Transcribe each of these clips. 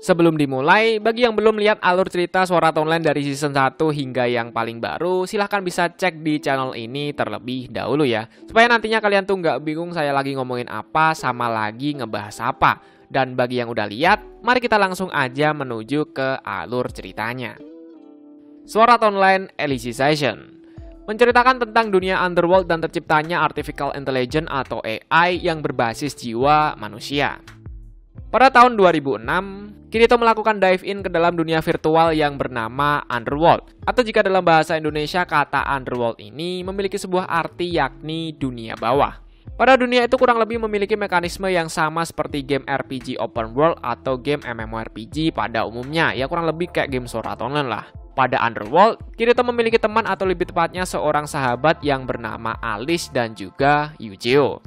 Sebelum dimulai, bagi yang belum lihat alur cerita Sword Art Online dari season 1 hingga yang paling baru, silahkan bisa cek di channel ini terlebih dahulu ya. Supaya nantinya kalian tuh nggak bingung saya lagi ngomongin apa sama lagi ngebahas apa. Dan bagi yang udah lihat, mari kita langsung aja menuju ke alur ceritanya. Sword Art Online Alicization menceritakan tentang dunia underworld dan terciptanya Artificial Intelligence atau AI yang berbasis jiwa manusia. Pada tahun 2006, Kirito melakukan dive-in ke dalam dunia virtual yang bernama Underworld. Atau jika dalam bahasa Indonesia, kata Underworld ini memiliki sebuah arti yakni dunia bawah. Pada dunia itu kurang lebih memiliki mekanisme yang sama seperti game RPG open world atau game MMORPG pada umumnya. Ya kurang lebih kayak game Sword Art Online lah. Pada Underworld, Kirito memiliki teman atau lebih tepatnya seorang sahabat yang bernama Alice dan juga Yujo.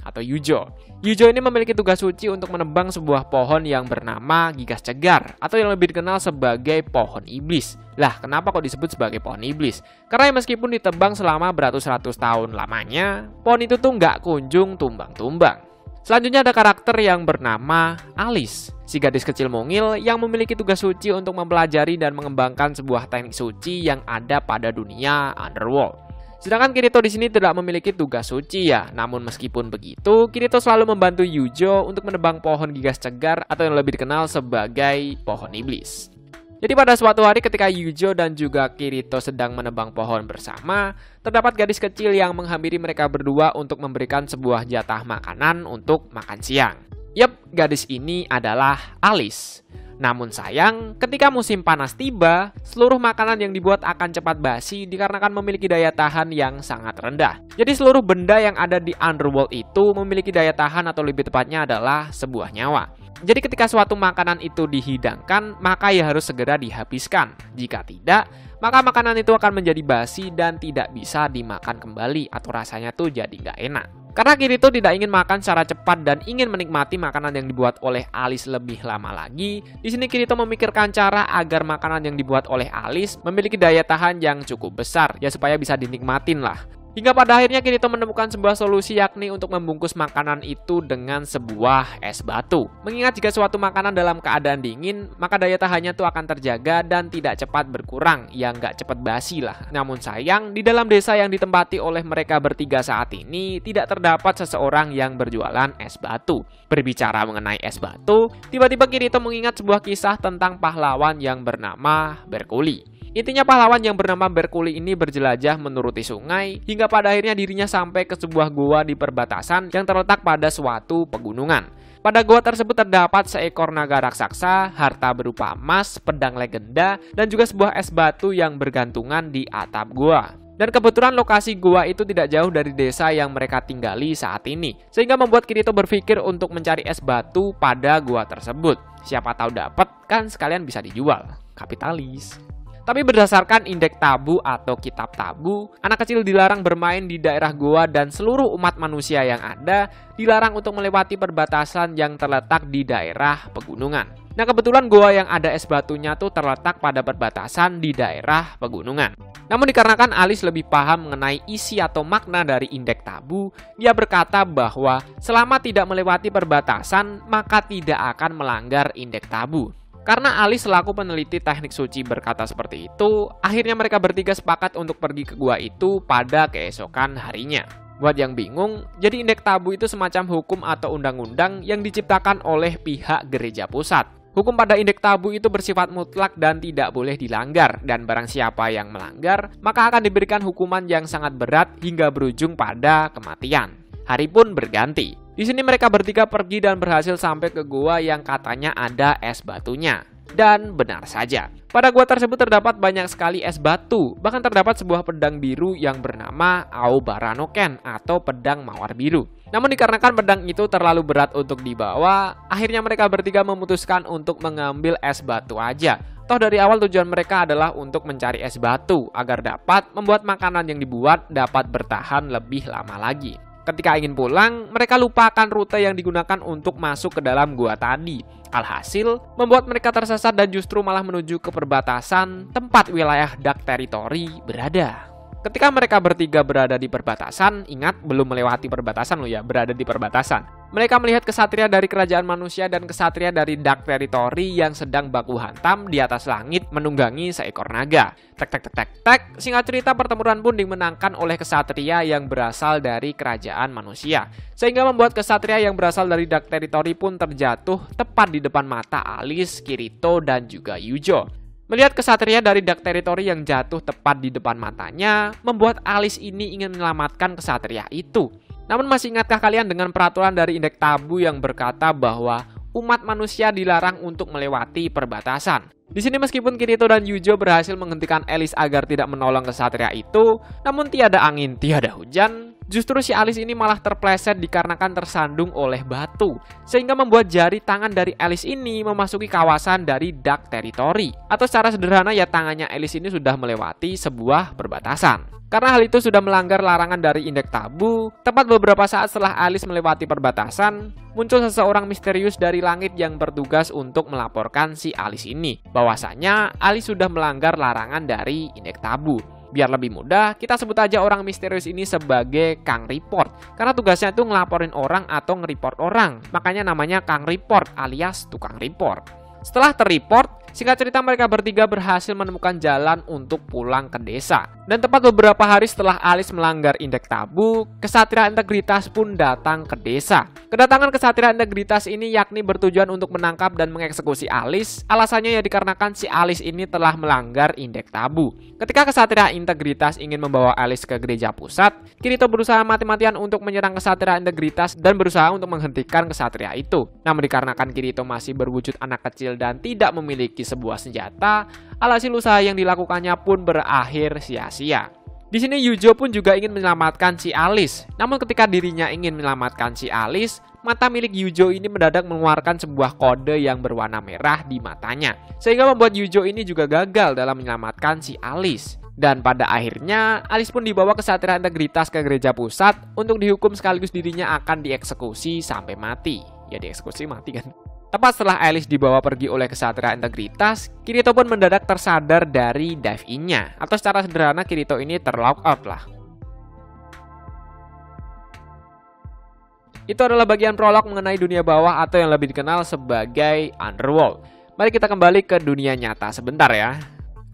Yujo ini memiliki tugas suci untuk menebang sebuah pohon yang bernama Gigas Cegar atau yang lebih dikenal sebagai pohon iblis. Lah, kenapa kok disebut sebagai pohon iblis? Karena meskipun ditebang selama beratus-ratus tahun lamanya, pohon itu tuh nggak kunjung tumbang-tumbang. Selanjutnya ada karakter yang bernama Alice, si gadis kecil mungil yang memiliki tugas suci untuk mempelajari dan mengembangkan sebuah teknik suci yang ada pada dunia Underworld. Sedangkan Kirito di sini tidak memiliki tugas suci ya, namun meskipun begitu, Kirito selalu membantu Yujo untuk menebang pohon Gigas Cegar atau yang lebih dikenal sebagai pohon iblis. Jadi pada suatu hari ketika Yujo dan juga Kirito sedang menebang pohon bersama, terdapat gadis kecil yang menghampiri mereka berdua untuk memberikan sebuah jatah makanan untuk makan siang. Yap, gadis ini adalah Alice. Namun sayang, ketika musim panas tiba, seluruh makanan yang dibuat akan cepat basi dikarenakan memiliki daya tahan yang sangat rendah. Jadi seluruh benda yang ada di Underworld itu memiliki daya tahan atau lebih tepatnya adalah sebuah nyawa. Jadi ketika suatu makanan itu dihidangkan, maka ia harus segera dihabiskan. Jika tidak, maka makanan itu akan menjadi basi dan tidak bisa dimakan kembali atau rasanya tuh jadi nggak enak. Karena Kirito tidak ingin makan secara cepat dan ingin menikmati makanan yang dibuat oleh Alice lebih lama lagi, di sini Kirito memikirkan cara agar makanan yang dibuat oleh Alice memiliki daya tahan yang cukup besar, ya supaya bisa dinikmatin lah. Hingga pada akhirnya Kirito menemukan sebuah solusi yakni untuk membungkus makanan itu dengan sebuah es batu. Mengingat jika suatu makanan dalam keadaan dingin, maka daya tahannya tuh akan terjaga dan tidak cepat berkurang, ya nggak cepat basi lah. Namun sayang, di dalam desa yang ditempati oleh mereka bertiga saat ini, tidak terdapat seseorang yang berjualan es batu. Berbicara mengenai es batu, tiba-tiba Kirito mengingat sebuah kisah tentang pahlawan yang bernama Berkuli. Intinya pahlawan yang bernama Berkuli ini berjelajah menuruti sungai hingga pada akhirnya dirinya sampai ke sebuah gua di perbatasan yang terletak pada suatu pegunungan. Pada gua tersebut terdapat seekor naga raksasa, harta berupa emas, pedang legenda, dan juga sebuah es batu yang bergantungan di atap gua. Dan kebetulan lokasi gua itu tidak jauh dari desa yang mereka tinggali saat ini, sehingga membuat Kirito berpikir untuk mencari es batu pada gua tersebut. Siapa tahu dapat, kan sekalian bisa dijual. Kapitalis. Tapi berdasarkan indeks tabu atau kitab tabu, anak kecil dilarang bermain di daerah gua dan seluruh umat manusia yang ada dilarang untuk melewati perbatasan yang terletak di daerah pegunungan. Nah kebetulan gua yang ada es batunya tuh terletak pada perbatasan di daerah pegunungan. Namun dikarenakan Alice lebih paham mengenai isi atau makna dari indeks tabu, dia berkata bahwa selama tidak melewati perbatasan maka tidak akan melanggar indeks tabu. Karena Alice selaku peneliti teknik suci berkata seperti itu, akhirnya mereka bertiga sepakat untuk pergi ke gua itu pada keesokan harinya. Buat yang bingung, jadi indeks tabu itu semacam hukum atau undang-undang yang diciptakan oleh pihak gereja pusat. Hukum pada indeks tabu itu bersifat mutlak dan tidak boleh dilanggar, dan barang siapa yang melanggar, maka akan diberikan hukuman yang sangat berat hingga berujung pada kematian. Hari pun berganti. Di sini mereka bertiga pergi dan berhasil sampai ke gua yang katanya ada es batunya. Dan benar saja, pada gua tersebut terdapat banyak sekali es batu. Bahkan terdapat sebuah pedang biru yang bernama Aobaranoken atau pedang mawar biru. Namun dikarenakan pedang itu terlalu berat untuk dibawa, akhirnya mereka bertiga memutuskan untuk mengambil es batu aja. Toh dari awal tujuan mereka adalah untuk mencari es batu agar dapat membuat makanan yang dibuat dapat bertahan lebih lama lagi. Ketika ingin pulang, mereka lupakan rute yang digunakan untuk masuk ke dalam gua tadi. Alhasil, membuat mereka tersesat dan justru malah menuju ke perbatasan tempat wilayah Dark Territory berada. Ketika mereka bertiga berada di perbatasan, ingat belum melewati perbatasan loh ya, berada di perbatasan. Mereka melihat kesatria dari kerajaan manusia dan kesatria dari Dark Territory yang sedang baku hantam di atas langit menunggangi seekor naga. Tek tek tek tek tek, singkat cerita pertempuran pun dimenangkan oleh kesatria yang berasal dari kerajaan manusia. Sehingga membuat kesatria yang berasal dari Dark Territory pun terjatuh tepat di depan mata Alice, Kirito, dan juga Yujo. Melihat kesatria dari Dark Territory yang jatuh tepat di depan matanya, membuat Alice ini ingin menyelamatkan kesatria itu. Namun masih ingatkah kalian dengan peraturan dari Indeks Tabu yang berkata bahwa umat manusia dilarang untuk melewati perbatasan? Di sini meskipun Kirito dan Yujo berhasil menghentikan Alice agar tidak menolong kesatria itu, namun tiada angin, tiada hujan, justru si Alice ini malah terpleset dikarenakan tersandung oleh batu, sehingga membuat jari tangan dari Alice ini memasuki kawasan dari Dark Territory. Atau secara sederhana ya, tangannya Alice ini sudah melewati sebuah perbatasan. Karena hal itu sudah melanggar larangan dari Indeks Tabu, tepat beberapa saat setelah Alice melewati perbatasan, muncul seseorang misterius dari langit yang bertugas untuk melaporkan si Alice ini bahwasanya Alice sudah melanggar larangan dari Indeks Tabu. Biar lebih mudah, kita sebut aja orang misterius ini sebagai Kang Report. Karena tugasnya itu ngelaporin orang atau nge-report orang. Makanya namanya Kang Report alias tukang report. Setelah terreport, singkat cerita mereka bertiga berhasil menemukan jalan untuk pulang ke desa. Dan tepat beberapa hari setelah Alice melanggar Indeks Tabu, kesatria integritas pun datang ke desa. Kedatangan kesatria integritas ini yakni bertujuan untuk menangkap dan mengeksekusi Alice. Alasannya ya dikarenakan si Alice ini telah melanggar Indeks Tabu. Ketika kesatria integritas ingin membawa Alice ke gereja pusat, Kirito berusaha mati-matian untuk menyerang kesatria integritas dan berusaha untuk menghentikan kesatria itu. Namun dikarenakan Kirito masih berwujud anak kecil dan tidak memiliki sebuah senjata, alhasil usaha yang dilakukannya pun berakhir sia-sia. Di sini Yujo pun juga ingin menyelamatkan si Alice. Namun ketika dirinya ingin menyelamatkan si Alice, mata milik Yujo ini mendadak mengeluarkan sebuah kode yang berwarna merah di matanya. Sehingga membuat Yujo ini juga gagal dalam menyelamatkan si Alice. Dan pada akhirnya, Alice pun dibawa kesatria integritas ke gereja pusat untuk dihukum sekaligus dirinya akan dieksekusi sampai mati. Ya dieksekusi mati kan. Tepat setelah Alice dibawa pergi oleh kesatria integritas, Kirito pun mendadak tersadar dari dive-in-nya. Atau secara sederhana Kirito ini terlock out lah. Itu adalah bagian prolog mengenai dunia bawah atau yang lebih dikenal sebagai Underworld. Mari kita kembali ke dunia nyata sebentar ya.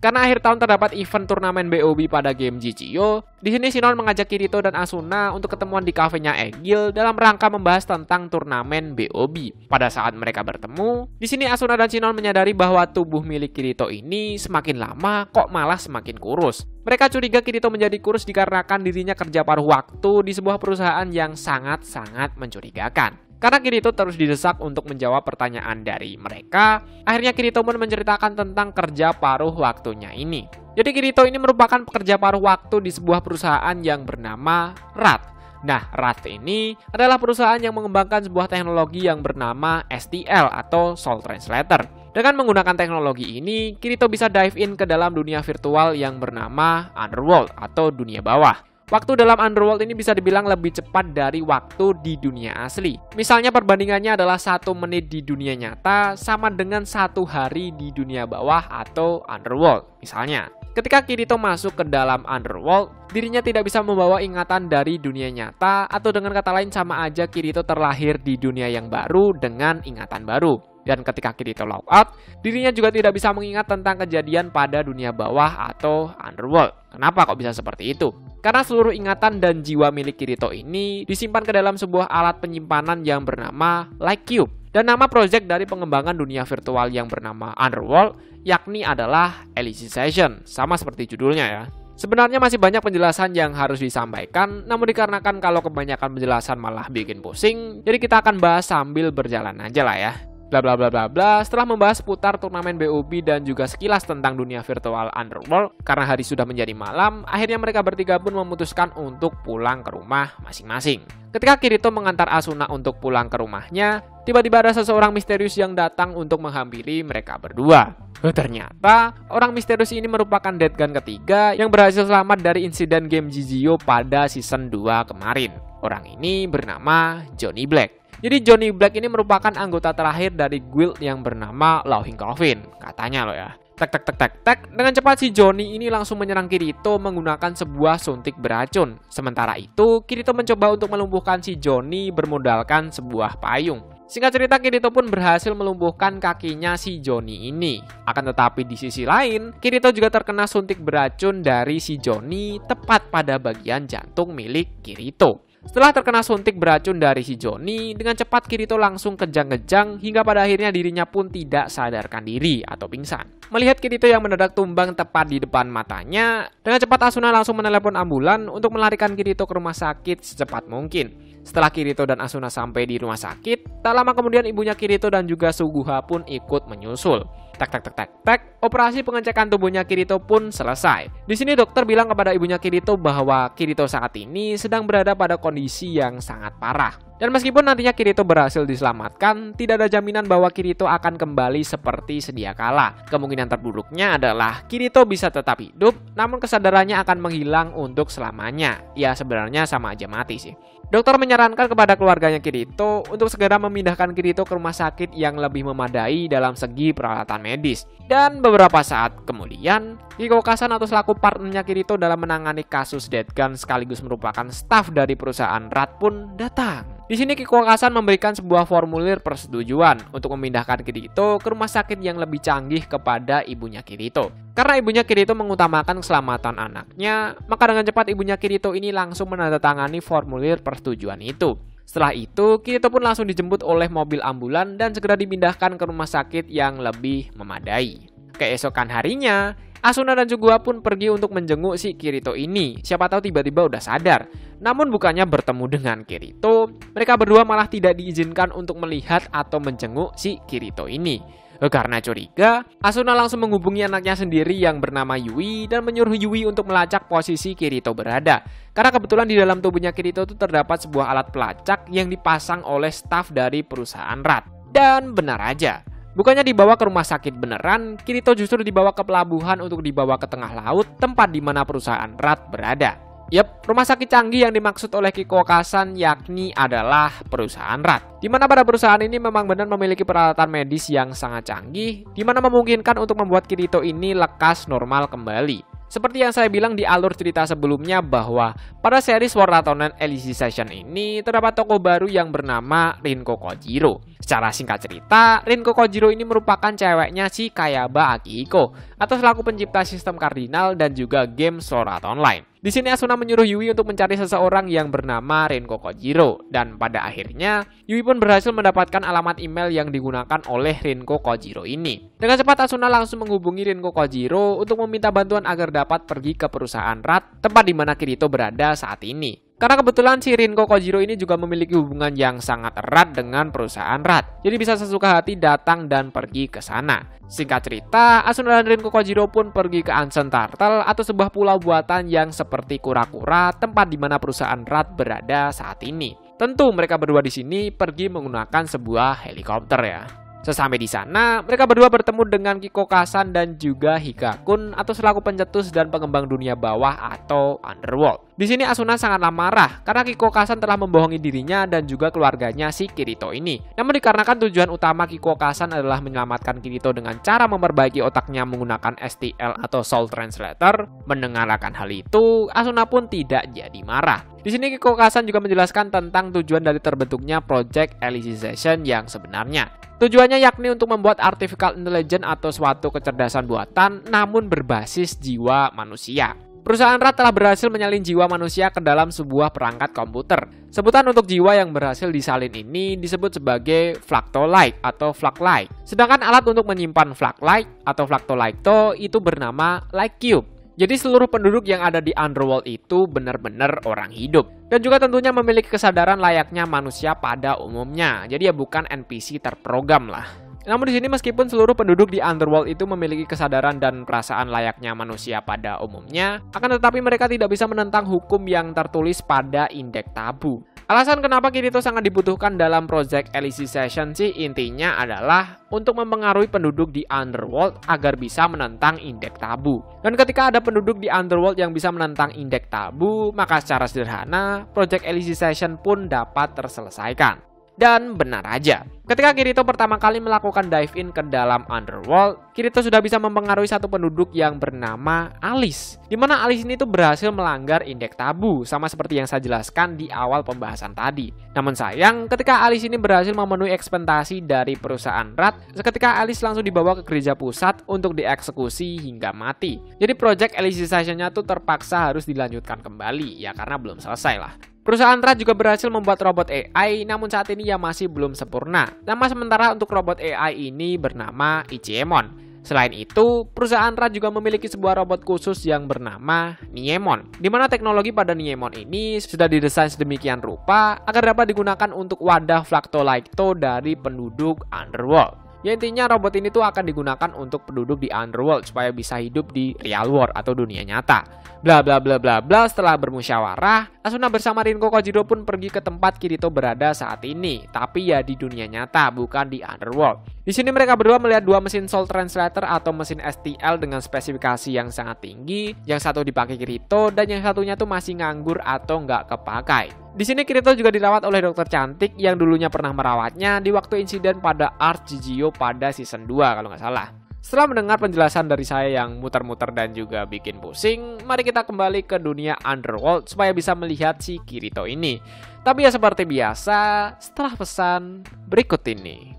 Karena akhir tahun terdapat event turnamen BOB pada game GGO, di sini Sinon mengajak Kirito dan Asuna untuk ketemuan di kafenya Egil dalam rangka membahas tentang turnamen BOB. Pada saat mereka bertemu, di sini Asuna dan Sinon menyadari bahwa tubuh milik Kirito ini semakin lama kok malah semakin kurus. Mereka curiga Kirito menjadi kurus dikarenakan dirinya kerja paruh waktu di sebuah perusahaan yang sangat-sangat mencurigakan. Karena Kirito terus didesak untuk menjawab pertanyaan dari mereka, akhirnya Kirito pun menceritakan tentang kerja paruh waktunya ini. Jadi Kirito ini merupakan pekerja paruh waktu di sebuah perusahaan yang bernama RAT. Nah, RAT ini adalah perusahaan yang mengembangkan sebuah teknologi yang bernama STL atau Soul Translator. Dengan menggunakan teknologi ini, Kirito bisa dive in ke dalam dunia virtual yang bernama Underworld atau dunia bawah. Waktu dalam Underworld ini bisa dibilang lebih cepat dari waktu di dunia asli. Misalnya perbandingannya adalah 1 menit di dunia nyata sama dengan 1 hari di dunia bawah atau Underworld. Misalnya, ketika Kirito masuk ke dalam Underworld, dirinya tidak bisa membawa ingatan dari dunia nyata, atau dengan kata lain sama aja Kirito terlahir di dunia yang baru dengan ingatan baru. Dan ketika Kirito log out, dirinya juga tidak bisa mengingat tentang kejadian pada dunia bawah atau Underworld. Kenapa kok bisa seperti itu? Karena seluruh ingatan dan jiwa milik Kirito ini disimpan ke dalam sebuah alat penyimpanan yang bernama Light Cube. Dan nama proyek dari pengembangan dunia virtual yang bernama Underworld yakni adalah Alicization, sama seperti judulnya ya. Sebenarnya masih banyak penjelasan yang harus disampaikan, namun dikarenakan kalau kebanyakan penjelasan malah bikin pusing, jadi kita akan bahas sambil berjalan aja lah ya. Bla bla bla bla bla. Setelah membahas seputar turnamen BOB dan juga sekilas tentang dunia virtual Underworld, karena hari sudah menjadi malam, akhirnya mereka bertiga pun memutuskan untuk pulang ke rumah masing-masing. Ketika Kirito mengantar Asuna untuk pulang ke rumahnya, tiba-tiba ada seseorang misterius yang datang untuk menghampiri mereka berdua. Ternyata, orang misterius ini merupakan Dead Gun ketiga yang berhasil selamat dari insiden game GGO pada season 2 kemarin. Orang ini bernama Johnny Black. Jadi Johnny Black ini merupakan anggota terakhir dari guild yang bernama Laughing Coffin, katanya loh ya. Tek tek tek tek tek, dengan cepat si Johnny ini langsung menyerang Kirito menggunakan sebuah suntik beracun. Sementara itu, Kirito mencoba untuk melumpuhkan si Johnny bermodalkan sebuah payung. Singkat cerita, Kirito pun berhasil melumpuhkan kakinya si Johnny ini. Akan tetapi di sisi lain, Kirito juga terkena suntik beracun dari si Johnny tepat pada bagian jantung milik Kirito. Setelah terkena suntik beracun dari si Johnny, dengan cepat Kirito langsung kejang-kejang hingga pada akhirnya dirinya pun tidak sadarkan diri atau pingsan. Melihat Kirito yang mendadak tumbang tepat di depan matanya, dengan cepat Asuna langsung menelepon ambulan untuk melarikan Kirito ke rumah sakit secepat mungkin. Setelah Kirito dan Asuna sampai di rumah sakit, tak lama kemudian ibunya Kirito dan juga Suguha pun ikut menyusul. Tek tek tek tek tek, operasi pengecekan tubuhnya Kirito pun selesai. Di sini dokter bilang kepada ibunya Kirito bahwa Kirito saat ini sedang berada pada kondisi yang sangat parah. Dan meskipun nantinya Kirito berhasil diselamatkan, tidak ada jaminan bahwa Kirito akan kembali seperti sedia kala. Kemungkinan terburuknya adalah Kirito bisa tetap hidup, namun kesadarannya akan menghilang untuk selamanya. Ya sebenarnya sama aja mati sih. Dokter menyarankan kepada keluarganya Kirito untuk segera memindahkan Kirito ke rumah sakit yang lebih memadai dalam segi peralatan medis. Dan beberapa saat kemudian, Kikokasan atau selaku partnernya Kirito dalam menangani kasus Death Gun sekaligus merupakan staf dari perusahaan RAT pun datang. Di sini Kikokasan memberikan sebuah formulir persetujuan untuk memindahkan Kirito ke rumah sakit yang lebih canggih kepada ibunya Kirito. Karena ibunya Kirito mengutamakan keselamatan anaknya, maka dengan cepat ibunya Kirito ini langsung menandatangani formulir persetujuan itu. Setelah itu, Kirito pun langsung dijemput oleh mobil ambulan dan segera dipindahkan ke rumah sakit yang lebih memadai. Keesokan harinya, Asuna dan Suguha pun pergi untuk menjenguk si Kirito ini. Siapa tahu tiba-tiba udah sadar. Namun bukannya bertemu dengan Kirito, mereka berdua malah tidak diizinkan untuk melihat atau menjenguk si Kirito ini. Karena curiga, Asuna langsung menghubungi anaknya sendiri yang bernama Yui dan menyuruh Yui untuk melacak posisi Kirito berada. Karena kebetulan di dalam tubuhnya Kirito itu terdapat sebuah alat pelacak yang dipasang oleh staf dari perusahaan RAT. Dan benar aja, bukannya dibawa ke rumah sakit beneran, Kirito justru dibawa ke pelabuhan untuk dibawa ke tengah laut, tempat di mana perusahaan RAT berada. Yap, rumah sakit canggih yang dimaksud oleh Kikokasan yakni adalah perusahaan RAT. Di mana pada perusahaan ini memang benar memiliki peralatan medis yang sangat canggih, di mana memungkinkan untuk membuat Kirito ini lekas normal kembali. Seperti yang saya bilang di alur cerita sebelumnya bahwa pada seri Sword Art Online Alicization ini terdapat tokoh baru yang bernama Rinko Kojiro. Secara singkat cerita, Rinko Kojiro ini merupakan ceweknya si Kayaba Akihiko atau selaku pencipta sistem kardinal dan juga game Sword Art Online. Di sini Asuna menyuruh Yui untuk mencari seseorang yang bernama Rinko Kojiro dan pada akhirnya Yui pun berhasil mendapatkan alamat email yang digunakan oleh Rinko Kojiro ini. Dengan cepat Asuna langsung menghubungi Rinko Kojiro untuk meminta bantuan agar dapat pergi ke perusahaan RAT tempat di mana Kirito berada saat ini. Karena kebetulan si Rinko Kojiro ini juga memiliki hubungan yang sangat erat dengan perusahaan RAT. Jadi bisa sesuka hati datang dan pergi ke sana. Singkat cerita, Asuna dan Rinko Kojiro pun pergi ke Ansen Turtle atau sebuah pulau buatan yang seperti kura-kura tempat di mana perusahaan RAT berada saat ini. Tentu mereka berdua di sini pergi menggunakan sebuah helikopter ya. Sesampai di sana, mereka berdua bertemu dengan Kikokasan dan juga Hikakun atau selaku pencetus dan pengembang dunia bawah atau Underworld. Di sini Asuna sangatlah marah karena Kikokasan telah membohongi dirinya dan juga keluarganya si Kirito ini. Namun dikarenakan tujuan utama Kikokasan adalah menyelamatkan Kirito dengan cara memperbaiki otaknya menggunakan STL atau Soul Translator, mendengarkan hal itu, Asuna pun tidak jadi marah. Di sini Kikokasan juga menjelaskan tentang tujuan dari terbentuknya Project Alicization yang sebenarnya. Tujuannya yakni untuk membuat artificial intelligence atau suatu kecerdasan buatan namun berbasis jiwa manusia. Perusahaan RAT telah berhasil menyalin jiwa manusia ke dalam sebuah perangkat komputer. Sebutan untuk jiwa yang berhasil disalin ini disebut sebagai Flactolite atau Flaclite. Sedangkan alat untuk menyimpan Flaclite atau Flactolite itu bernama Light Cube. Jadi seluruh penduduk yang ada di Underworld itu benar-benar orang hidup. Dan juga tentunya memiliki kesadaran layaknya manusia pada umumnya. Jadi ya bukan NPC terprogram lah. Namun di sini meskipun seluruh penduduk di Underworld itu memiliki kesadaran dan perasaan layaknya manusia pada umumnya, akan tetapi mereka tidak bisa menentang hukum yang tertulis pada Indeks Tabu. Alasan kenapa Kirito sangat dibutuhkan dalam Project Alicization sih intinya adalah untuk mempengaruhi penduduk di Underworld agar bisa menentang Indeks Tabu. Dan ketika ada penduduk di Underworld yang bisa menentang Indeks Tabu, maka secara sederhana Project Alicization pun dapat terselesaikan. Dan benar aja, ketika Kirito pertama kali melakukan dive in ke dalam Underworld, Kirito sudah bisa mempengaruhi satu penduduk yang bernama Alice. Dimana Alice ini tuh berhasil melanggar indeks tabu, sama seperti yang saya jelaskan di awal pembahasan tadi. Namun sayang, ketika Alice ini berhasil memenuhi ekspektasi dari perusahaan Rat, seketika Alice langsung dibawa ke gereja pusat untuk dieksekusi hingga mati. Jadi project Alicization-nya tuh terpaksa harus dilanjutkan kembali, ya karena belum selesai lah. Perusahaan Rat juga berhasil membuat robot AI, namun saat ini ya masih belum sempurna. Nama sementara untuk robot AI ini bernama Ichiemon. Selain itu, perusahaan Rat juga memiliki sebuah robot khusus yang bernama Niemon, di mana teknologi pada Niemon ini sudah didesain sedemikian rupa agar dapat digunakan untuk wadah Flactolito dari penduduk Underworld. Ya intinya robot ini tuh akan digunakan untuk penduduk di Underworld supaya bisa hidup di real world atau dunia nyata. Bla bla bla bla bla. Setelah bermusyawarah, Asuna bersama Rinko Kojiro pun pergi ke tempat Kirito berada saat ini, tapi ya di dunia nyata, bukan di Underworld. Di sini mereka berdua melihat dua mesin Soul Translator atau mesin STL dengan spesifikasi yang sangat tinggi. Yang satu dipakai Kirito dan yang satunya tuh masih nganggur atau nggak kepakai. Di sini Kirito juga dirawat oleh dokter cantik yang dulunya pernah merawatnya di waktu insiden pada Arch Gigio pada season 2 kalau nggak salah. Setelah mendengar penjelasan dari saya yang muter-muter dan juga bikin pusing, mari kita kembali ke dunia Underworld supaya bisa melihat si Kirito ini. Tapi ya seperti biasa, setelah pesan berikut ini.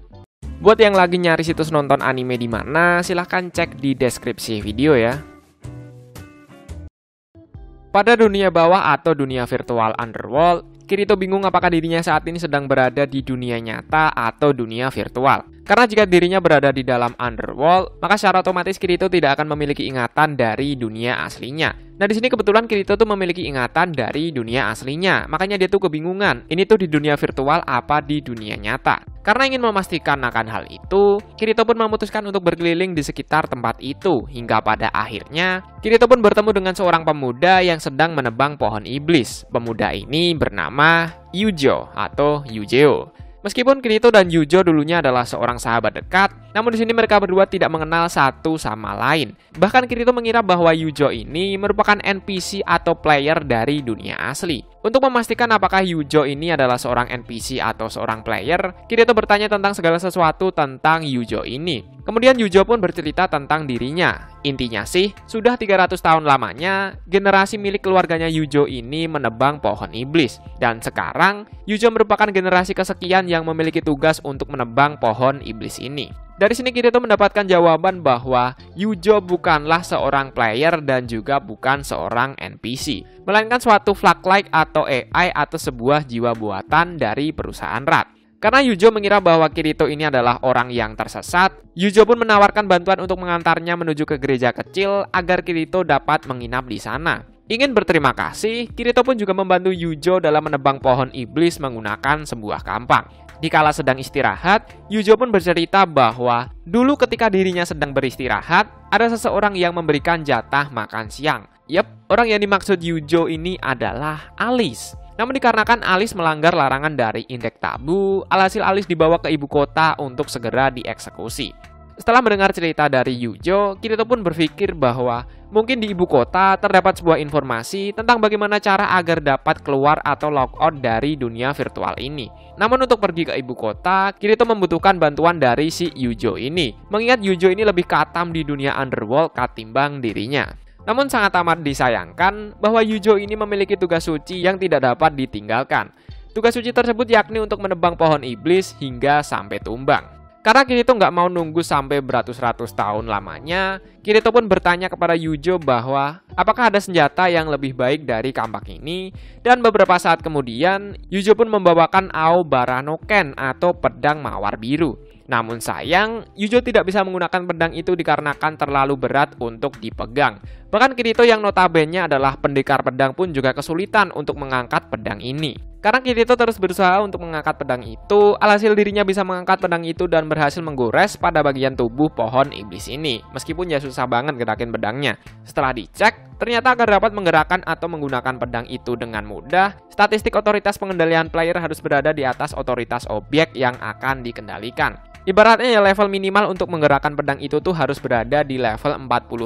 Buat yang lagi nyari situs nonton anime di mana, silahkan cek di deskripsi video ya. Pada dunia bawah atau dunia virtual Underworld, Kirito bingung apakah dirinya saat ini sedang berada di dunia nyata atau dunia virtual. Karena jika dirinya berada di dalam Underworld, maka secara otomatis Kirito tidak akan memiliki ingatan dari dunia aslinya. Nah di sini kebetulan Kirito tuh memiliki ingatan dari dunia aslinya, makanya dia tuh kebingungan. Ini tuh di dunia virtual apa di dunia nyata? Karena ingin memastikan akan hal itu, Kirito pun memutuskan untuk berkeliling di sekitar tempat itu. Hingga pada akhirnya, Kirito pun bertemu dengan seorang pemuda yang sedang menebang pohon iblis. Pemuda ini bernama Yujo atau Yujeo. Meskipun Kirito dan Yujo dulunya adalah seorang sahabat dekat, namun di sini mereka berdua tidak mengenal satu sama lain. Bahkan Kirito mengira bahwa Yujo ini merupakan NPC atau player dari dunia asli. Untuk memastikan apakah Yujo ini adalah seorang NPC atau seorang player, Kirito bertanya tentang segala sesuatu tentang Yujo ini. Kemudian Yujo pun bercerita tentang dirinya. Intinya sih, sudah 300 tahun lamanya, generasi milik keluarganya Yujo ini menebang pohon iblis. Dan sekarang, Yujo merupakan generasi kesekian yang memiliki tugas untuk menebang pohon iblis ini. Dari sini Kirito mendapatkan jawaban bahwa Yujo bukanlah seorang player dan juga bukan seorang NPC, melainkan suatu Flactolite atau AI atau sebuah jiwa buatan dari perusahaan Rat. Karena Yujo mengira bahwa Kirito ini adalah orang yang tersesat, Yujo pun menawarkan bantuan untuk mengantarnya menuju ke gereja kecil agar Kirito dapat menginap di sana. Ingin berterima kasih, Kirito pun juga membantu Yujo dalam menebang pohon iblis menggunakan sebuah kampak. Dikala sedang istirahat, Yujo pun bercerita bahwa dulu ketika dirinya sedang beristirahat, ada seseorang yang memberikan jatah makan siang. Yap, orang yang dimaksud Yujo ini adalah Alice. Namun dikarenakan Alice melanggar larangan dari indeks tabu, alhasil Alice dibawa ke ibu kota untuk segera dieksekusi. Setelah mendengar cerita dari Yujo, Kirito pun berpikir bahwa mungkin di ibu kota terdapat sebuah informasi tentang bagaimana cara agar dapat keluar atau logout dari dunia virtual ini. Namun untuk pergi ke ibu kota, Kirito membutuhkan bantuan dari si Yujo ini, mengingat Yujo ini lebih katam di dunia Underworld ketimbang dirinya. Namun sangat amat disayangkan bahwa Yujo ini memiliki tugas suci yang tidak dapat ditinggalkan. Tugas suci tersebut yakni untuk menebang pohon iblis hingga sampai tumbang. Karena Kirito nggak mau nunggu sampai beratus-ratus tahun lamanya, Kirito pun bertanya kepada Yujo bahwa apakah ada senjata yang lebih baik dari kampak ini. Dan beberapa saat kemudian, Yujo pun membawakan Aobara no Ken atau pedang mawar biru. Namun sayang, Yujo tidak bisa menggunakan pedang itu dikarenakan terlalu berat untuk dipegang. Bahkan Kirito yang notabene adalah pendekar pedang pun juga kesulitan untuk mengangkat pedang ini. Karena Kirito terus berusaha untuk mengangkat pedang itu, alhasil dirinya bisa mengangkat pedang itu dan berhasil menggores pada bagian tubuh pohon iblis ini. Meskipun ya susah banget gerakin pedangnya. Setelah dicek, ternyata agar dapat menggerakkan atau menggunakan pedang itu dengan mudah, statistik otoritas pengendalian player harus berada di atas otoritas objek yang akan dikendalikan. Ibaratnya ya level minimal untuk menggerakkan pedang itu tuh harus berada di level 45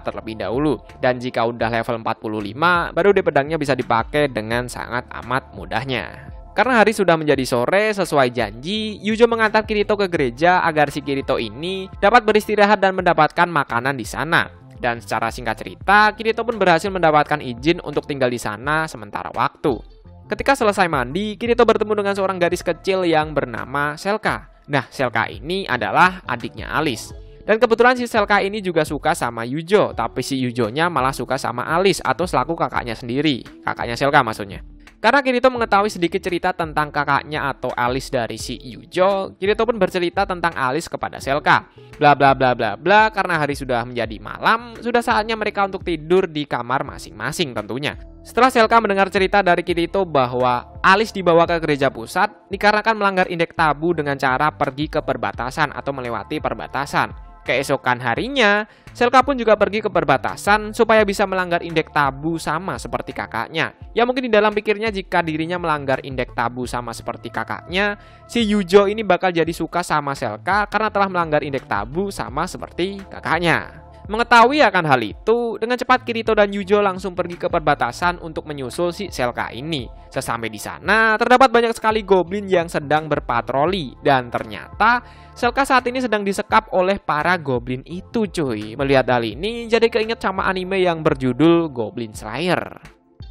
terlebih dahulu. Dan jika udah level 45, baru pedangnya bisa dipakai dengan sangat amat mudahnya. Karena hari sudah menjadi sore, sesuai janji, Yujo mengantar Kirito ke gereja agar si Kirito ini dapat beristirahat dan mendapatkan makanan di sana. Dan secara singkat cerita, Kirito pun berhasil mendapatkan izin untuk tinggal di sana sementara waktu. Ketika selesai mandi, Kirito bertemu dengan seorang gadis kecil yang bernama Selka. Nah, Selka ini adalah adiknya Alice. Dan kebetulan si Selka ini juga suka sama Yujo, tapi si Yujonya malah suka sama Alice atau selaku kakaknya sendiri. Kakaknya Selka maksudnya. Karena Kirito mengetahui sedikit cerita tentang kakaknya atau Alice dari si Yujo, Kirito pun bercerita tentang Alice kepada Selka. Bla bla bla bla bla, karena hari sudah menjadi malam, sudah saatnya mereka untuk tidur di kamar masing-masing tentunya. Setelah Selka mendengar cerita dari Kirito bahwa Alice dibawa ke gereja pusat dikarenakan melanggar indeks tabu dengan cara pergi ke perbatasan atau melewati perbatasan. Keesokan harinya, Selka pun juga pergi ke perbatasan supaya bisa melanggar indeks tabu sama seperti kakaknya. Ya mungkin di dalam pikirnya jika dirinya melanggar indeks tabu sama seperti kakaknya, si Yujo ini bakal jadi suka sama Selka karena telah melanggar indeks tabu sama seperti kakaknya. Mengetahui akan hal itu, dengan cepat Kirito dan Yujo langsung pergi ke perbatasan untuk menyusul si Selka ini. Sesampai di sana, terdapat banyak sekali goblin yang sedang berpatroli. Dan ternyata, Selka saat ini sedang disekap oleh para goblin itu cuy. Melihat hal ini, jadi keinget sama anime yang berjudul Goblin Slayer.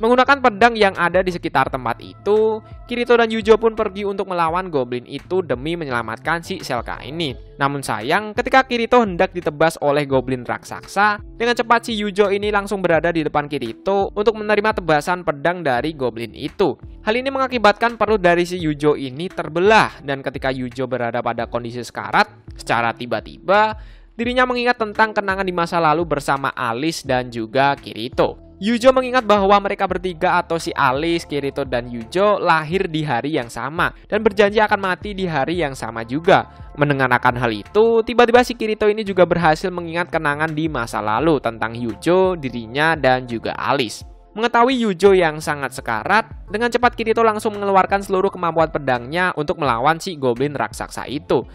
Menggunakan pedang yang ada di sekitar tempat itu, Kirito dan Yujo pun pergi untuk melawan goblin itu demi menyelamatkan si Selka ini. Namun sayang, ketika Kirito hendak ditebas oleh goblin raksasa, dengan cepat si Yujo ini langsung berada di depan Kirito untuk menerima tebasan pedang dari goblin itu. Hal ini mengakibatkan perut dari si Yujo ini terbelah, dan ketika Yujo berada pada kondisi sekarat, secara tiba-tiba dirinya mengingat tentang kenangan di masa lalu bersama Alice dan juga Kirito. Yujo mengingat bahwa mereka bertiga atau si Alice, Kirito, dan Yujo lahir di hari yang sama dan berjanji akan mati di hari yang sama juga. Mendengar akan hal itu, tiba-tiba si Kirito ini juga berhasil mengingat kenangan di masa lalu tentang Yujo, dirinya, dan juga Alice. Mengetahui Yujo yang sangat sekarat, dengan cepat Kirito langsung mengeluarkan seluruh kemampuan pedangnya untuk melawan si goblin raksasa itu.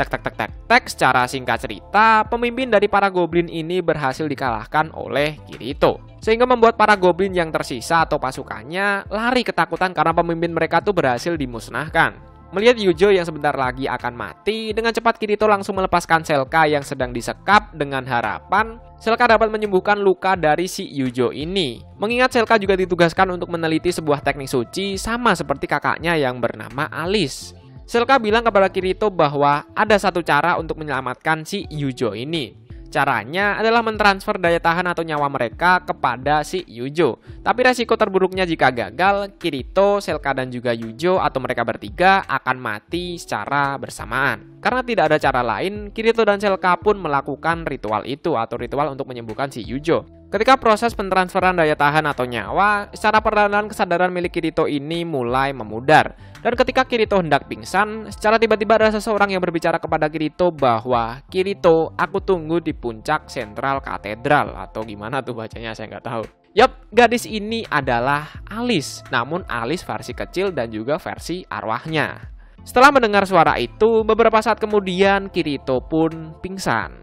Tek, secara singkat cerita, pemimpin dari para goblin ini berhasil dikalahkan oleh Kirito. Sehingga membuat para goblin yang tersisa atau pasukannya lari ketakutan karena pemimpin mereka tuh berhasil dimusnahkan. Melihat Yujo yang sebentar lagi akan mati, dengan cepat Kirito langsung melepaskan Selka yang sedang disekap dengan harapan Selka dapat menyembuhkan luka dari si Yujo ini. Mengingat Selka juga ditugaskan untuk meneliti sebuah teknik suci sama seperti kakaknya yang bernama Alice. Selka bilang kepada Kirito bahwa ada satu cara untuk menyelamatkan si Yujo ini. Caranya adalah mentransfer daya tahan atau nyawa mereka kepada si Yujo. Tapi resiko terburuknya jika gagal, Kirito, Selka, dan juga Yujo atau mereka bertiga akan mati secara bersamaan. Karena tidak ada cara lain, Kirito dan Selka pun melakukan ritual itu atau ritual untuk menyembuhkan si Yujo. Ketika proses pentransferan daya tahan atau nyawa, secara perlahan kesadaran milik Kirito ini mulai memudar. Dan ketika Kirito hendak pingsan, secara tiba-tiba ada seseorang yang berbicara kepada Kirito bahwa, "Kirito, aku tunggu di puncak sentral katedral," atau gimana tuh bacanya saya nggak tahu. Yup, gadis ini adalah Alice, namun Alice versi kecil dan juga versi arwahnya. Setelah mendengar suara itu, beberapa saat kemudian Kirito pun pingsan.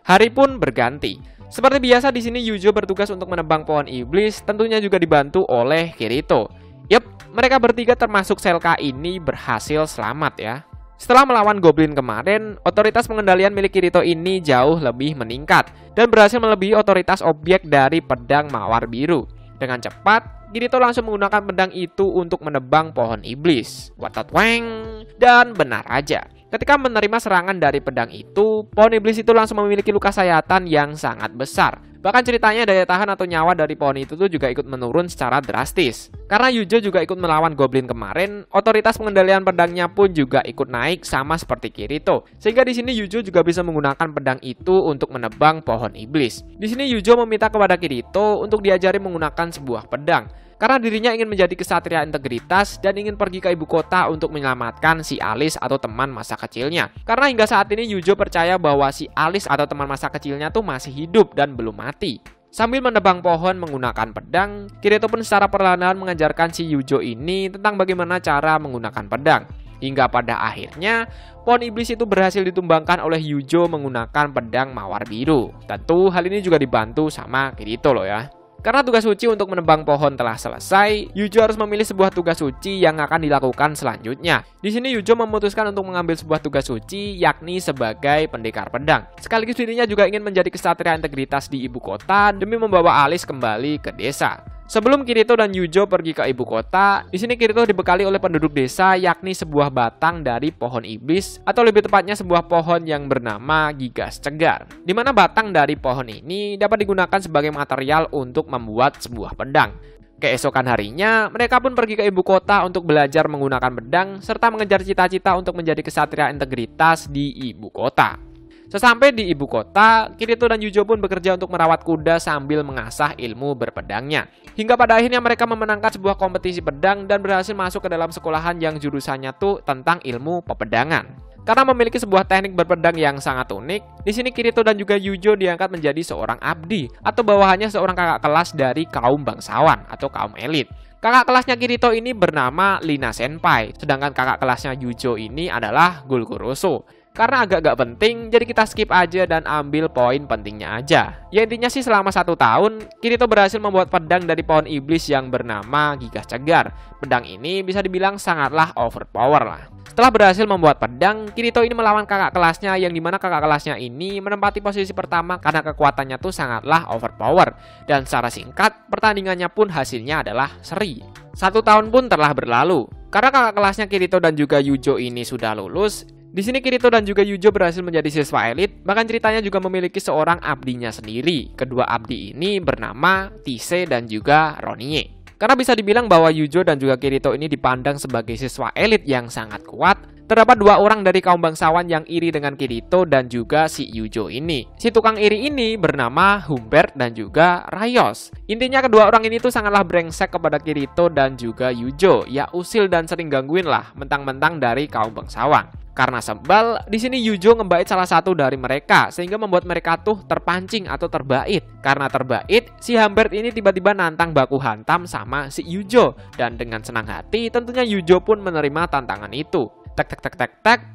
Hari pun berganti. Seperti biasa di sini Yujo bertugas untuk menebang pohon iblis, tentunya juga dibantu oleh Kirito. Yup, mereka bertiga termasuk Selka ini berhasil selamat ya. Setelah melawan goblin kemarin, otoritas pengendalian milik Kirito ini jauh lebih meningkat dan berhasil melebihi otoritas objek dari pedang mawar biru. Dengan cepat, Kirito langsung menggunakan pedang itu untuk menebang pohon iblis. Watatweng, dan benar aja. Ketika menerima serangan dari pedang itu, pohon iblis itu langsung memiliki luka sayatan yang sangat besar. Bahkan ceritanya daya tahan atau nyawa dari pohon itu tuh juga ikut menurun secara drastis. Karena Yujo juga ikut melawan goblin kemarin, otoritas pengendalian pedangnya pun juga ikut naik sama seperti Kirito. Sehingga di sini Yujo juga bisa menggunakan pedang itu untuk menebang pohon iblis. Di sini Yujo meminta kepada Kirito untuk diajari menggunakan sebuah pedang. Karena dirinya ingin menjadi kesatria integritas dan ingin pergi ke ibu kota untuk menyelamatkan si Alice atau teman masa kecilnya. Karena hingga saat ini Yujo percaya bahwa si Alice atau teman masa kecilnya tuh masih hidup dan belum mati. Sambil menebang pohon menggunakan pedang, Kirito pun secara perlahan mengajarkan si Yujo ini tentang bagaimana cara menggunakan pedang. Hingga pada akhirnya, pohon iblis itu berhasil ditumbangkan oleh Yujo menggunakan pedang mawar biru. Tentu hal ini juga dibantu sama Kirito loh ya. Karena tugas suci untuk menebang pohon telah selesai, Yujo harus memilih sebuah tugas suci yang akan dilakukan selanjutnya. Di sini Yujo memutuskan untuk mengambil sebuah tugas suci, yakni sebagai pendekar pedang. Sekaligus dirinya juga ingin menjadi kesatria integritas di ibu kota demi membawa Alice kembali ke desa. Sebelum Kirito dan Yujo pergi ke ibu kota, di sini Kirito dibekali oleh penduduk desa, yakni sebuah batang dari pohon iblis, atau lebih tepatnya sebuah pohon yang bernama Gigas Cegar. Di mana batang dari pohon ini dapat digunakan sebagai material untuk membuat sebuah pedang. Keesokan harinya, mereka pun pergi ke ibu kota untuk belajar menggunakan pedang serta mengejar cita-cita untuk menjadi kesatria integritas di ibu kota. Sesampai di ibu kota, Kirito dan Yujo pun bekerja untuk merawat kuda sambil mengasah ilmu berpedangnya. Hingga pada akhirnya mereka memenangkan sebuah kompetisi pedang dan berhasil masuk ke dalam sekolahan yang jurusannya tuh tentang ilmu pepedangan. Karena memiliki sebuah teknik berpedang yang sangat unik, di sini Kirito dan juga Yujo diangkat menjadi seorang abdi atau bawahannya seorang kakak kelas dari kaum bangsawan atau kaum elit. Kakak kelasnya Kirito ini bernama Lina Senpai, sedangkan kakak kelasnya Yujo ini adalah Gulguroso. Karena agak-agak penting, jadi kita skip aja dan ambil poin pentingnya aja. Ya intinya sih selama 1 tahun, Kirito berhasil membuat pedang dari pohon iblis yang bernama Gigas Cegar. Pedang ini bisa dibilang sangatlah overpower lah. Setelah berhasil membuat pedang, Kirito ini melawan kakak kelasnya yang dimana kakak kelasnya ini menempati posisi pertama karena kekuatannya tuh sangatlah overpower. Dan secara singkat, pertandingannya pun hasilnya adalah seri. 1 tahun pun telah berlalu. Karena kakak kelasnya Kirito dan juga Yujo ini sudah lulus, di sini Kirito dan juga Yujo berhasil menjadi siswa elit, bahkan ceritanya juga memiliki seorang abdinya sendiri. Kedua abdi ini bernama Tise dan juga Ronie. Karena bisa dibilang bahwa Yujo dan juga Kirito ini dipandang sebagai siswa elit yang sangat kuat, terdapat 2 orang dari kaum bangsawan yang iri dengan Kirito dan juga si Yujo ini. Si tukang iri ini bernama Humbert dan juga Rayos. Intinya kedua orang ini tuh sangatlah brengsek kepada Kirito dan juga Yujo. Ya usil dan sering gangguin lah, mentang-mentang dari kaum bangsawan. Karena sebal, di sini Yujo ngebait salah satu dari mereka sehingga membuat mereka tuh terpancing atau terbait. Karena terbait, si Humbert ini tiba-tiba nantang baku hantam sama si Yujo dan dengan senang hati tentunya Yujo pun menerima tantangan itu.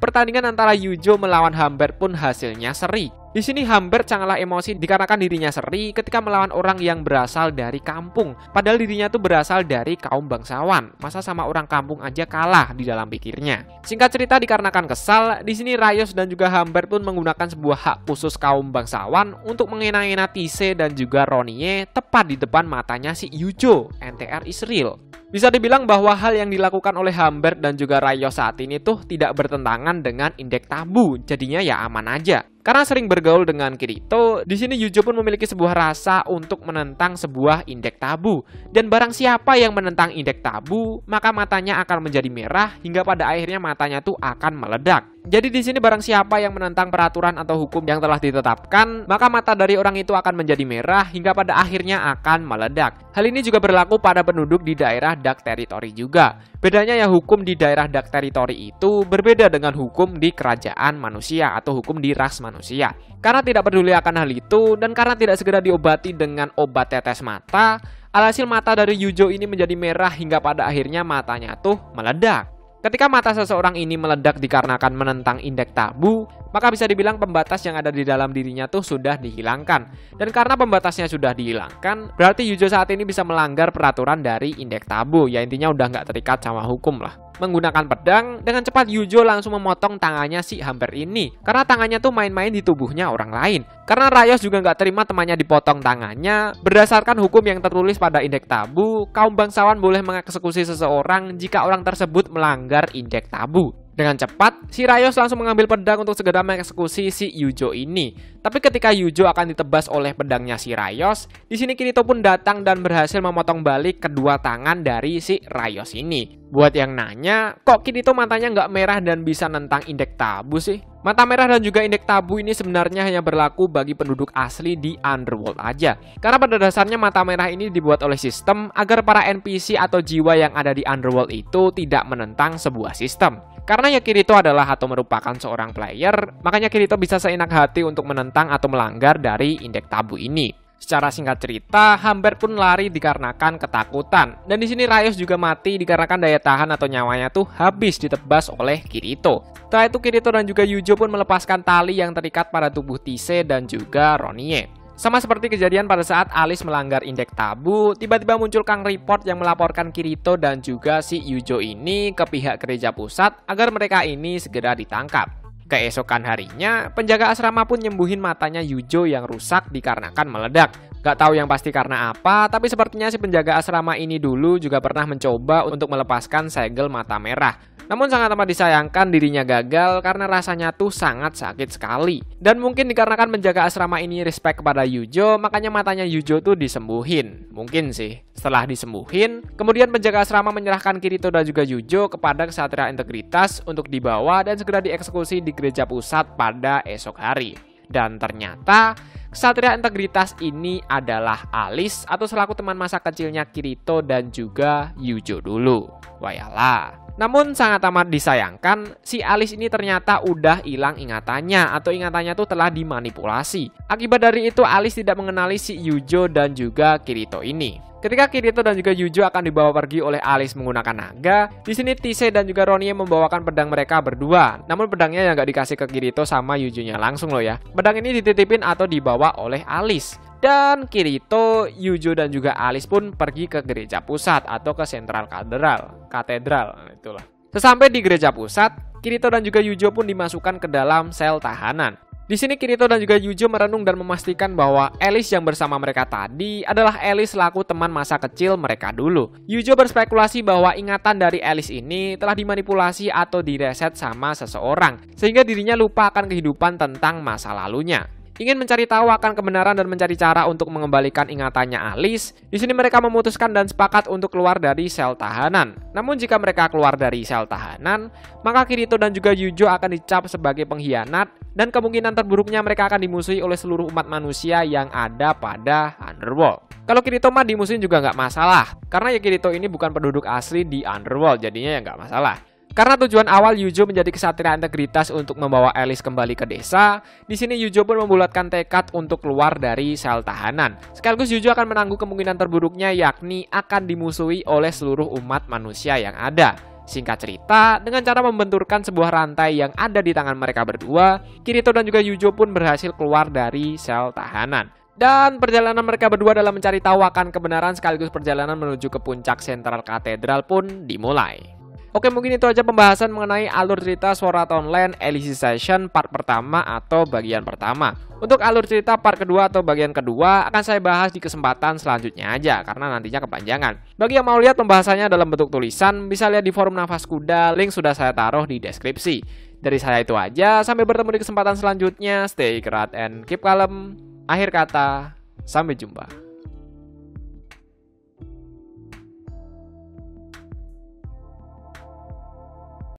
Pertandingan antara Yujo melawan Humbert pun hasilnya seri. Di sini Humbert sangatlah emosi dikarenakan dirinya seri ketika melawan orang yang berasal dari kampung. Padahal dirinya tuh berasal dari kaum bangsawan. Masa sama orang kampung aja kalah di dalam pikirnya. Singkat cerita dikarenakan kesal, di sini Rayos dan juga Humbert pun menggunakan sebuah hak khusus kaum bangsawan untuk mengena-ena Tise dan juga Ronie tepat di depan matanya si Yujo. NTR is real. Bisa dibilang bahwa hal yang dilakukan oleh Humbert dan juga Rayos saat ini tuh tidak bertentangan dengan indeks tabu. Jadinya ya aman aja. Karena sering bergaul dengan Kirito, di sini Yujo pun memiliki sebuah rasa untuk menentang sebuah indeks tabu. Dan barang siapa yang menentang indeks tabu, maka matanya akan menjadi merah hingga pada akhirnya matanya tuh akan meledak. Jadi di sini barang siapa yang menentang peraturan atau hukum yang telah ditetapkan, maka mata dari orang itu akan menjadi merah hingga pada akhirnya akan meledak. Hal ini juga berlaku pada penduduk di daerah Dark Territory juga. Bedanya ya hukum di daerah Dark Territory itu berbeda dengan hukum di kerajaan manusia atau hukum di ras manusia. Karena tidak peduli akan hal itu dan karena tidak segera diobati dengan obat tetes mata, alhasil mata dari Yujo ini menjadi merah hingga pada akhirnya matanya tuh meledak. Ketika mata seseorang ini meledak dikarenakan menentang indeks tabu, maka bisa dibilang pembatas yang ada di dalam dirinya tuh sudah dihilangkan. Dan karena pembatasnya sudah dihilangkan, berarti Yujo saat ini bisa melanggar peraturan dari indeks tabu. Ya intinya udah nggak terikat sama hukum lah. Menggunakan pedang, dengan cepat Yujo langsung memotong tangannya si Humbert ini. Karena tangannya tuh main-main di tubuhnya orang lain. Karena Rayos juga nggak terima temannya dipotong tangannya. Berdasarkan hukum yang tertulis pada indeks tabu, kaum bangsawan boleh mengeksekusi seseorang jika orang tersebut melanggar indeks tabu. Dengan cepat, si Rayos langsung mengambil pedang untuk segera mengeksekusi si Yujo ini. Tapi ketika Yujo akan ditebas oleh pedangnya si Rayos, di sini Kirito pun datang dan berhasil memotong balik kedua tangan dari si Rayos ini. Buat yang nanya, kok Kirito matanya nggak merah dan bisa nentang indeks tabu sih? Mata merah dan juga indeks tabu ini sebenarnya hanya berlaku bagi penduduk asli di Underworld aja. Karena pada dasarnya mata merah ini dibuat oleh sistem agar para NPC atau jiwa yang ada di Underworld itu tidak menentang sebuah sistem. Karena ya Kirito adalah atau merupakan seorang player, makanya Kirito bisa seenak hati untuk menentang atau melanggar dari indeks tabu ini. Secara singkat cerita, Humbert pun lari dikarenakan ketakutan. Dan di sini Rayos juga mati dikarenakan daya tahan atau nyawanya tuh habis ditebas oleh Kirito. Setelah itu Kirito dan juga Yujo pun melepaskan tali yang terikat pada tubuh Tise dan juga Ronie. Sama seperti kejadian pada saat Alice melanggar indeks tabu, tiba-tiba muncul Kang Report yang melaporkan Kirito dan juga si Yujo ini ke pihak gereja pusat agar mereka ini segera ditangkap. Keesokan harinya, penjaga asrama pun nyembuhin matanya Yujo yang rusak dikarenakan meledak. Gak tahu yang pasti karena apa, tapi sepertinya si penjaga asrama ini dulu juga pernah mencoba untuk melepaskan segel mata merah. Namun sangat amat disayangkan dirinya gagal karena rasanya tuh sangat sakit sekali. Dan mungkin dikarenakan penjaga asrama ini respect kepada Yujo, makanya matanya Yujo tuh disembuhin. Mungkin sih. Setelah disembuhin, kemudian penjaga asrama menyerahkan Kirito dan juga Yujo kepada Ksatria Integritas untuk dibawa dan segera dieksekusi di gereja pusat pada esok hari. Dan ternyata Ksatria Integritas ini adalah Alice atau selaku teman masa kecilnya Kirito dan juga Yujo dulu. Wayalah. Namun sangat amat disayangkan, si Alice ini ternyata udah hilang ingatannya atau ingatannya tuh telah dimanipulasi. Akibat dari itu Alice tidak mengenali si Yujo dan juga Kirito ini. Ketika Kirito dan juga Yujo akan dibawa pergi oleh Alice menggunakan naga, di sini Tise dan juga Ronie membawakan pedang mereka berdua. Namun pedangnya yang gak dikasih ke Kirito sama Yujonya langsung loh ya. Pedang ini dititipin atau dibawa oleh Alice. Dan Kirito, Yujo dan juga Alice pun pergi ke gereja pusat atau ke Central Katedral, itulah. Sesampai di gereja pusat, Kirito dan juga Yujo pun dimasukkan ke dalam sel tahanan. Di sini Kirito dan juga Yujo merenung dan memastikan bahwa Alice yang bersama mereka tadi adalah Alice selaku teman masa kecil mereka dulu. Yujo berspekulasi bahwa ingatan dari Alice ini telah dimanipulasi atau direset sama seseorang, sehingga dirinya lupa akan kehidupan tentang masa lalunya. Ingin mencari tahu akan kebenaran dan mencari cara untuk mengembalikan ingatannya Alice, di sini mereka memutuskan dan sepakat untuk keluar dari sel tahanan. Namun jika mereka keluar dari sel tahanan, maka Kirito dan juga Yujo akan dicap sebagai pengkhianat dan kemungkinan terburuknya mereka akan dimusuhi oleh seluruh umat manusia yang ada pada Underworld. Kalau Kirito mah dimusuhin juga nggak masalah, karena ya Kirito ini bukan penduduk asli di Underworld, jadinya ya nggak masalah. Karena tujuan awal Yujo menjadi Ksatria Integritas untuk membawa Alice kembali ke desa, di sini Yujo pun membulatkan tekad untuk keluar dari sel tahanan. Sekaligus Yujo akan menangguh kemungkinan terburuknya, yakni akan dimusuhi oleh seluruh umat manusia yang ada. Singkat cerita, dengan cara membenturkan sebuah rantai yang ada di tangan mereka berdua, Kirito dan juga Yujo pun berhasil keluar dari sel tahanan. Dan perjalanan mereka berdua dalam mencari tahu akan kebenaran sekaligus perjalanan menuju ke puncak Central Katedral pun dimulai. Oke, mungkin itu aja pembahasan mengenai alur cerita Sword Art Online Alicization part pertama atau bagian pertama. Untuk alur cerita part kedua atau bagian kedua akan saya bahas di kesempatan selanjutnya aja karena nantinya kepanjangan. Bagi yang mau lihat pembahasannya dalam bentuk tulisan, bisa lihat di forum Nafas Kuda, link sudah saya taruh di deskripsi. Dari saya itu aja, sampai bertemu di kesempatan selanjutnya. Stay kerat and keep calm. Akhir kata, sampai jumpa.